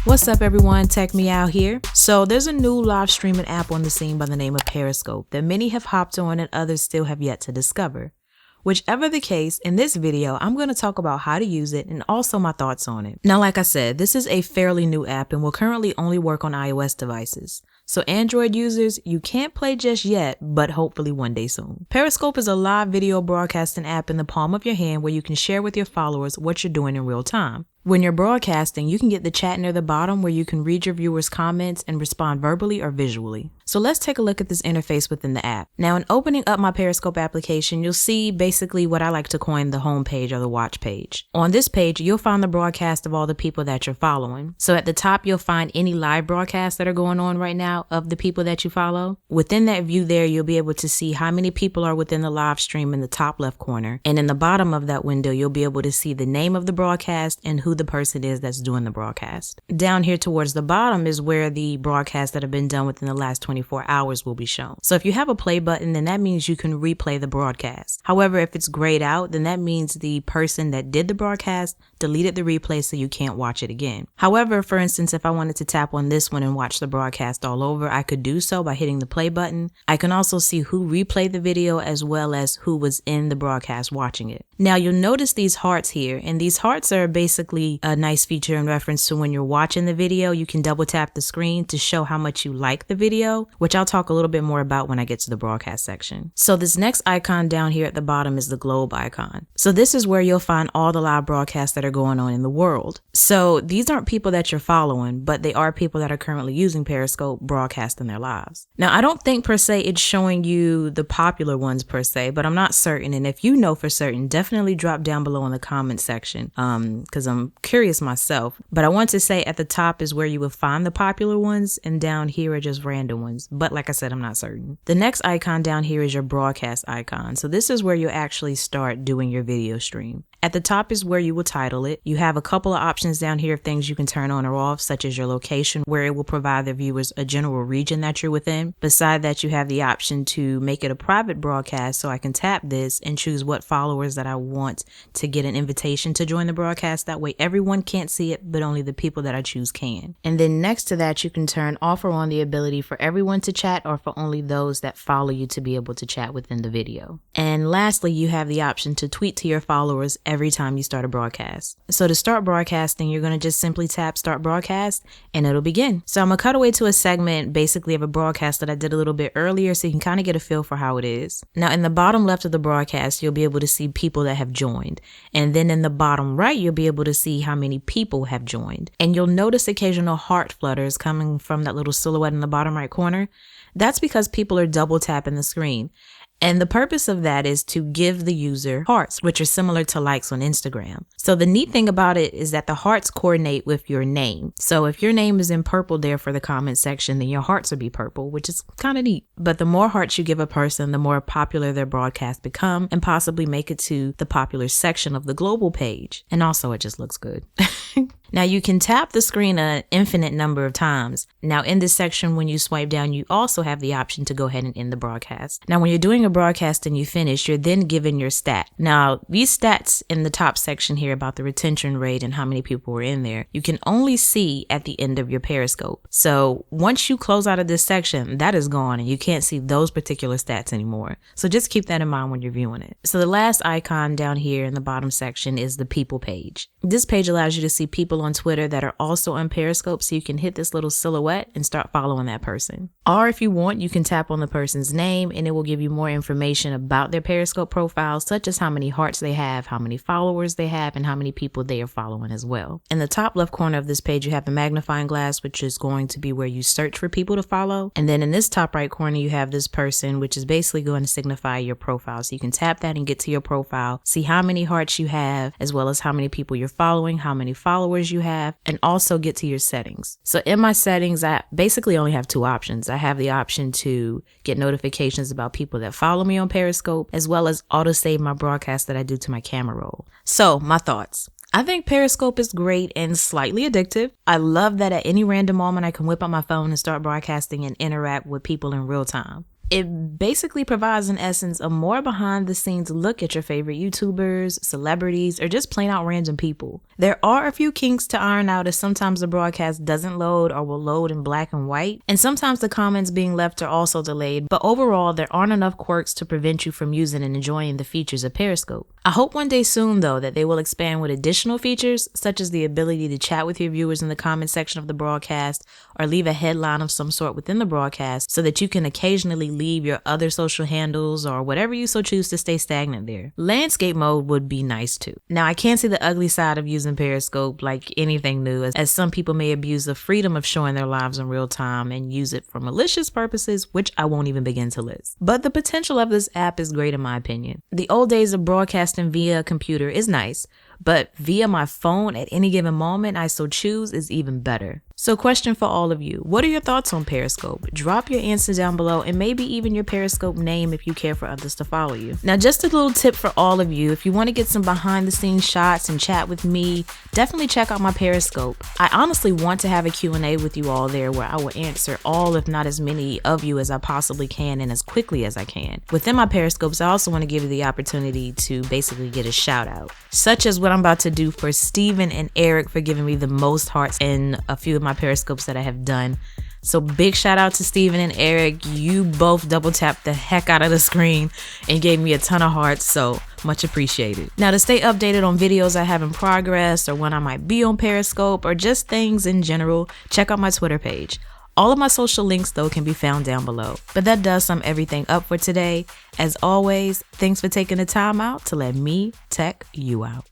What's up everyone, Tech Me Out here. So there's a new live streaming app on the scene by the name of Periscope that many have hopped on and others still have yet to discover. Whichever the case, in this video, I'm going to talk about how to use it and also my thoughts on it. Now, like I said, this is a fairly new app and will currently only work on iOS devices. So Android users, you can't play just yet, but hopefully one day soon. Periscope is a live video broadcasting app in the palm of your hand where you can share with your followers what you're doing in real time. When you're broadcasting, you can get the chat near the bottom where you can read your viewers' comments and respond verbally or visually. So let's take a look at this interface within the app. Now, in opening up my Periscope application, you'll see basically what I like to coin the home page or the watch page. On this page, you'll find the broadcast of all the people that you're following. So at the top, you'll find any live broadcasts that are going on right now of the people that you follow. Within that view there, you'll be able to see how many people are within the live stream in the top left corner. And in the bottom of that window, you'll be able to see the name of the broadcast and who the person is that's doing the broadcast. Down here towards the bottom is where the broadcasts that have been done within the last 24 hours will be shown. So if you have a play button, then that means you can replay the broadcast. However, if it's grayed out, then that means the person that did the broadcast deleted the replay so you can't watch it again. However, for instance, if I wanted to tap on this one and watch the broadcast all over, I could do so by hitting the play button. I can also see who replayed the video as well as who was in the broadcast watching it. Now you'll notice these hearts here, and these hearts are basically a nice feature in reference to when you're watching the video. You can double tap the screen to show how much you like the video, which I'll talk a little bit more about when I get to the broadcast section. So this next icon down here at the bottom is the globe icon. So this is where you'll find all the live broadcasts that are going on in the world. So these aren't people that you're following, but they are people that are currently using Periscope broadcasting their lives. Now, I don't think per se it's showing you the popular ones per se, but I'm not certain. And if you know for certain, definitely drop down below in the comment section because I'm curious myself. But I want to say at the top is where you will find the popular ones, and down here are just random ones. But like I said, I'm not certain. The next icon down here is your broadcast icon. So this is where you actually start doing your video stream. At the top is where you will title it. You have a couple of options down here of things you can turn on or off, such as your location, where it will provide the viewers a general region that you're within. Beside that, you have the option to make it a private broadcast, so I can tap this and choose what followers that I want to get an invitation to join the broadcast. That way everyone can't see it, but only the people that I choose can. And then next to that, you can turn off or on the ability for everyone to chat or for only those that follow you to be able to chat within the video. And lastly, you have the option to tweet to your followers every time you start a broadcast. So to start broadcasting, you're going to just simply tap start broadcast and it'll begin. So I'm going to cut away to a segment basically of a broadcast that I did a little bit earlier so you can kind of get a feel for how it is. Now in the bottom left of the broadcast, you'll be able to see people that have joined. And then in the bottom right, you'll be able to see how many people have joined. And you'll notice occasional heart flutters coming from that little silhouette in the bottom right corner. That's because people are double tapping the screen. And the purpose of that is to give the user hearts, which are similar to likes on Instagram. So the neat thing about it is that the hearts coordinate with your name. So if your name is in purple there for the comment section, then your hearts will be purple, which is kind of neat. But the more hearts you give a person, the more popular their broadcasts become and possibly make it to the popular section of the global page. And also it just looks good. Now you can tap the screen an infinite number of times. Now in this section, when you swipe down, you also have the option to go ahead and end the broadcast. Now when you're doing a broadcast and you finish, you're then given your stat. Now these stats in the top section here about the retention rate and how many people were in there, you can only see at the end of your Periscope. So once you close out of this section, that is gone and you can't see those particular stats anymore. So just keep that in mind when you're viewing it. So the last icon down here in the bottom section is the people page. This page allows you to see people on Twitter that are also on Periscope, so you can hit this little silhouette and start following that person. Or if you want, you can tap on the person's name and it will give you more information about their Periscope profile, such as how many hearts they have, how many followers they have, and how many people they are following as well. In the top left corner of this page, you have the magnifying glass, which is going to be where you search for people to follow. And then in this top right corner, you have this person, which is basically going to signify your profile. So you can tap that and get to your profile, see how many hearts you have, as well as how many people you're following, how many followers you have, and also get to your settings. So in my settings, I basically only have two options. I have the option to get notifications about people that follow me on Periscope, as well as auto save my broadcast that I do to my camera roll. So my thoughts. I think Periscope is great and slightly addictive. I love that at any random moment I can whip out my phone and start broadcasting and interact with people in real time. It basically provides, in essence, a more behind the scenes look at your favorite YouTubers, celebrities, or just plain out random people. There are a few kinks to iron out, as sometimes the broadcast doesn't load or will load in black and white, and sometimes the comments being left are also delayed, but overall there aren't enough quirks to prevent you from using and enjoying the features of Periscope. I hope one day soon though that they will expand with additional features such as the ability to chat with your viewers in the comment section of the broadcast or leave a headline of some sort within the broadcast so that you can occasionally leave your other social handles or whatever you so choose to stay stagnant there. Landscape mode would be nice too. Now I can't see the ugly side of using Periscope like anything new, as some people may abuse the freedom of showing their lives in real time and use it for malicious purposes, which I won't even begin to list. But the potential of this app is great in my opinion. The old days of broadcasting via a computer is nice, but via my phone at any given moment I so choose is even better. So question for all of you, what are your thoughts on Periscope? Drop your answer down below and maybe even your Periscope name if you care for others to follow you. Now just a little tip for all of you, if you want to get some behind the scenes shots and chat with me, definitely check out my Periscope. I honestly want to have a Q&A with you all there where I will answer all if not as many of you as I possibly can and as quickly as I can. Within my Periscopes, I also want to give you the opportunity to basically get a shout out, such as what I'm about to do for Steven and Eric for giving me the most hearts in a few of my Periscopes that I have done. So big shout out to Steven and Eric. You both double tapped the heck out of the screen and gave me a ton of hearts, so much appreciated. Now to stay updated on videos I have in progress or when I might be on Periscope or just things in general, check out my Twitter page. All of my social links though can be found down below. But that does sum everything up for today. As always, thanks for taking the time out to let me tech you out.